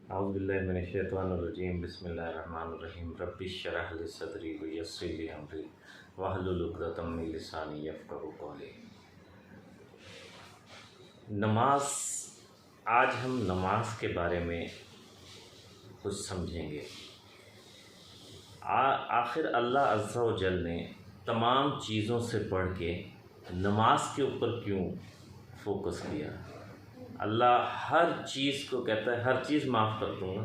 औज़ुबिल्लाहिमिनश्शैतानिर्रजीम बिस्मिल्लाहिर्रहमानिर्रहीम रब्बिश्शरह ली सदरी वयस्सिर ली अमरी वहलुल उक़दतम मिन लिसानी यफ़क़हू क़ौली। नमाज, आज हम नमाज के बारे में कुछ समझेंगे। आखिर अल्लाह अज़्ज़ा व जल ने तमाम चीज़ों से बढ़ के नमाज के ऊपर क्यों फोकस किया। अल्लाह हर चीज़ को कहता है हर चीज़ माफ़ कर दूँगा,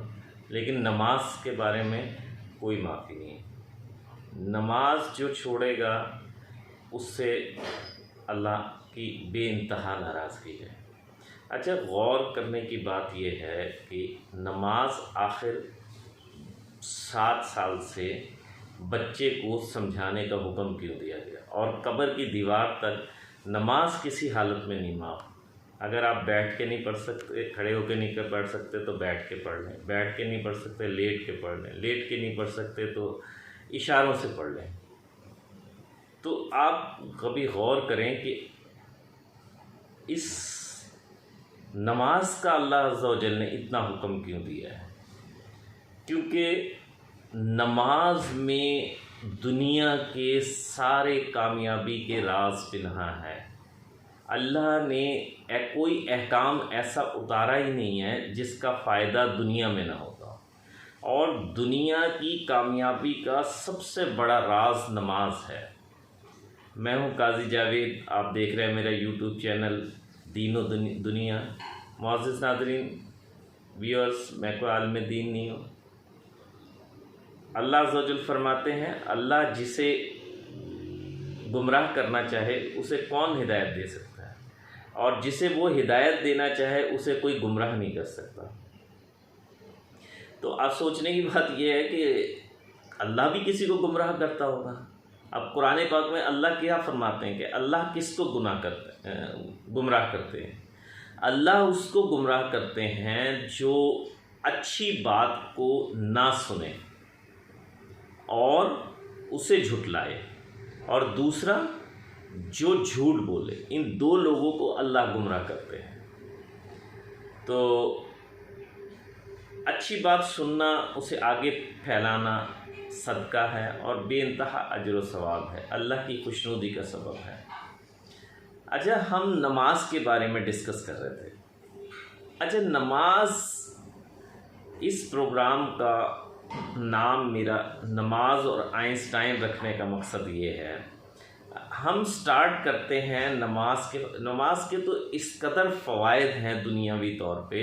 लेकिन नमाज के बारे में कोई माफ़ी नहीं है। नमाज जो छोड़ेगा उससे अल्लाह की बेइंतहा नाराज़गी है। अच्छा, गौर करने की बात यह है कि नमाज आखिर 7 साल से बच्चे को समझाने का हुक्म क्यों दिया गया, और कब्र की दीवार तक नमाज किसी हालत में नहीं माफ़। अगर आप बैठ के नहीं पढ़ सकते, खड़े होकर नहीं पढ़ सकते तो बैठ के पढ़ लें, बैठ के नहीं पढ़ सकते लेट के पढ़ लें, लेट के नहीं पढ़ सकते तो इशारों से पढ़ लें। तो आप कभी गौर करें कि इस नमाज का अल्लाह अज़्ज़ा व जल ने इतना हुक्म क्यों दिया है। क्योंकि नमाज में दुनिया के सारे कामयाबी के राज पिन्हा है। अल्लाह ने कोई अहकाम ऐसा उतारा ही नहीं है जिसका फ़ायदा दुनिया में ना होता, और दुनिया की कामयाबी का सबसे बड़ा राज नमाज है। मैं हूँ काजी जावेद, आप देख रहे हैं मेरा यूट्यूब चैनल दीन व दुनिया। मुअज़्ज़िज़ नाज़रीन, व्यूअर्स, मैं कोई आलिम दीन नहीं हूँ। अल्लाह अज़्ज़ा व जल फरमाते हैं, अल्लाह जिसे गुमराह करना चाहे उसे कौन हिदायत दे सकता है, और जिसे वो हिदायत देना चाहे उसे कोई गुमराह नहीं कर सकता। तो आप सोचने की बात यह है कि अल्लाह भी किसी को गुमराह करता होगा। अब कुरान पाक में अल्लाह क्या फरमाते हैं कि अल्लाह किसको गुमराह करते हैं। अल्लाह उसको गुमराह करते हैं जो अच्छी बात को ना सुने और उसे झुटलाए, और दूसरा जो झूठ बोले। इन दो लोगों को अल्लाह गुमराह करते हैं। तो अच्छी बात सुनना, उसे आगे फैलाना सदका है और बेइंतहा अजर व सवाब है, अल्लाह की खुशनुदी का सबब है। अच्छा, हम नमाज के बारे में डिस्कस कर रहे थे। अच्छा, नमाज, इस प्रोग्राम का नाम मेरा नमाज और आइंस्टाइन रखने का मकसद ये है। हम स्टार्ट करते हैं नमाज के तो इस कदर फ़वाइद हैं दुनियावी तौर पे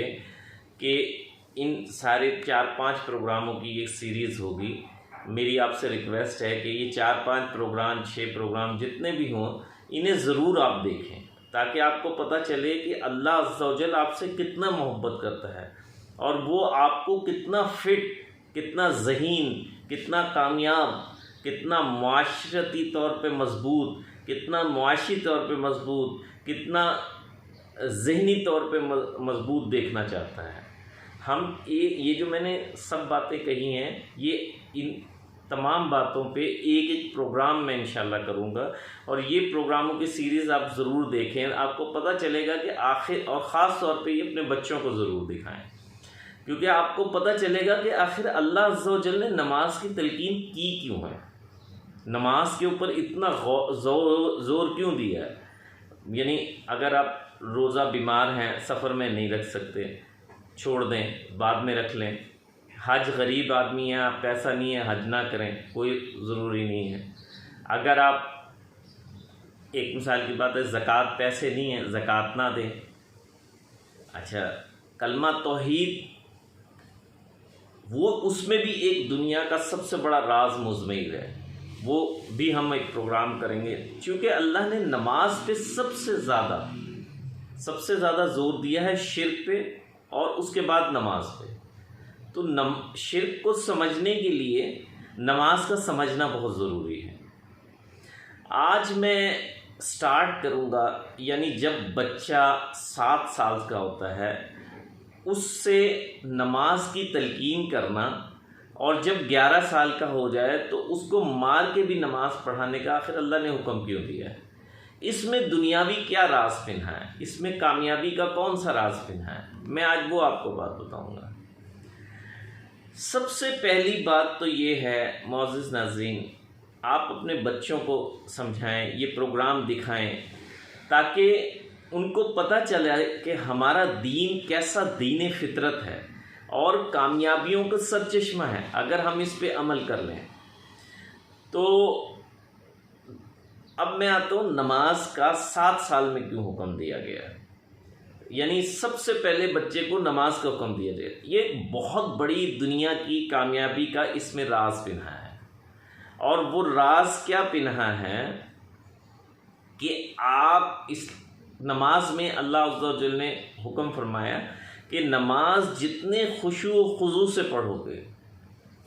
कि इन सारे 4-5 प्रोग्रामों की एक सीरीज़ होगी। मेरी आपसे रिक्वेस्ट है कि ये 4-5 प्रोग्राम, 6 प्रोग्राम जितने भी हों, इन्हें ज़रूर आप देखें, ताकि आपको पता चले कि अल्लाह अज़्ज़ा व जल आपसे कितना मोहब्बत करता है, और वो आपको कितना फिट, कितना ज़हीन, कितना कामयाब, कितना माशरती तौर पे मज़बूत, कितना मुआशी तौर पे मज़बूत, कितना ज़हनी तौर पे मज़बूत देखना चाहता है। हम ये जो मैंने सब बातें कही हैं, ये इन तमाम बातों पे एक एक प्रोग्राम मैं इंशाल्लाह करूँगा, और ये प्रोग्रामों की सीरीज़ आप ज़रूर देखें। आपको पता चलेगा कि आखिर, और ख़ास तौर पे ये अपने बच्चों को ज़रूर दिखाएं, क्योंकि आपको पता चलेगा कि आखिर अल्लाह अज़्ज़ा व जल ने नमाज की तलकीन की क्यों है, नमाज के ऊपर इतना ज़ोर क्यों दिया है। यानी अगर आप रोज़ा बीमार हैं, सफ़र में नहीं रख सकते, छोड़ दें, बाद में रख लें। हज, गरीब आदमी हैं आप, पैसा नहीं है, हज ना करें, कोई ज़रूरी नहीं है। अगर आप, एक मिसाल की बात है, ज़कात, पैसे नहीं है, ज़कात ना दें। अच्छा, कलमा तौहीद, वो उसमें भी एक दुनिया का सबसे बड़ा राज मुज़म्मिल है, वो भी हम एक प्रोग्राम करेंगे। क्योंकि अल्लाह ने नमाज पे सबसे ज़्यादा ज़ोर दिया है शिर्क पे, और उसके बाद नमाज पे। तो शिर्क को समझने के लिए नमाज का समझना बहुत ज़रूरी है। आज मैं स्टार्ट करूँगा, यानी जब बच्चा 7 साल का होता है उससे नमाज की तलकीन करना, और जब 11 साल का हो जाए तो उसको मार के भी नमाज पढ़ाने का आखिर अल्लाह ने हुक्म क्यों दिया है। इसमें दुनियावी क्या राज पिन्हा है, इसमें कामयाबी का कौन सा राज पिन्हा है, मैं आज वो आपको बात बताऊंगा। सबसे पहली बात तो ये है मोअज़्ज़िज़ नाज़रीन, आप अपने बच्चों को समझाएं, ये प्रोग्राम दिखाएं ताकि उनको पता चले कि हमारा दीन कैसा दीन फितरत है और कामयाबियों का सरचश्मा है। अगर हम इस पे अमल कर लें तो अब मैं आता हूँ नमाज का 7 साल में क्यों हुक्म दिया गया, यानी सबसे पहले बच्चे को नमाज का हुक्म दिया जाए। ये बहुत बड़ी दुनिया की कामयाबी का इसमें राज पिन्हा है। और वो राज क्या पिन्हा है कि आप इस नमाज में अल्लाह अज़्ज़ा व जल ने हुक्म फरमाया कि नमाज जितने खुशू व खुज़ू से पढ़ोगे,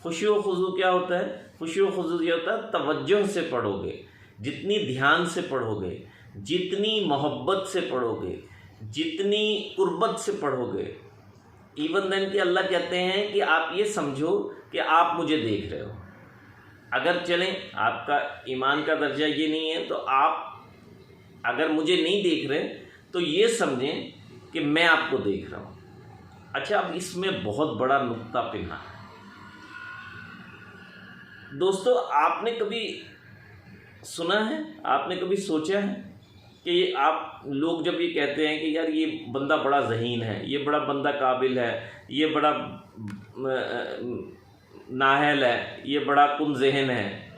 खुशू व खुज़ू क्या होता है? खुशू व खुज़ू ये होता है तवज्जो से पढ़ोगे, जितनी ध्यान से पढ़ोगे, जितनी मोहब्बत से पढ़ोगे, जितनी कुर्बत से पढ़ोगे, इवन देन कि अल्लाह कहते हैं कि आप ये समझो कि आप मुझे देख रहे हो। अगर चलें आपका ईमान का दर्जा ये नहीं है तो आप अगर मुझे नहीं देख रहे तो ये समझें कि मैं आपको देख रहा हूँ। अच्छा, अब इसमें बहुत बड़ा नुक्ता पिन्हा है। दोस्तों, आपने कभी सुना है, आपने कभी सोचा है कि आप लोग जब ये कहते हैं कि यार ये बंदा बड़ा ज़हीन है, ये बड़ा बंदा काबिल है, ये बड़ा नाहल है, ये बड़ा कुन ज़हन है।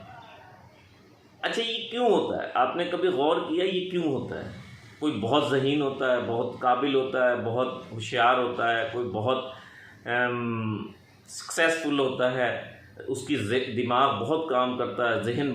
अच्छा, ये क्यों होता है? आपने कभी गौर किया ये क्यों होता है? कोई बहुत ज़हीन होता है, बहुत काबिल होता है, बहुत होशियार होता है, कोई बहुत सक्सेसफुल होता है, उसकी दिमाग बहुत काम करता है, ज़हन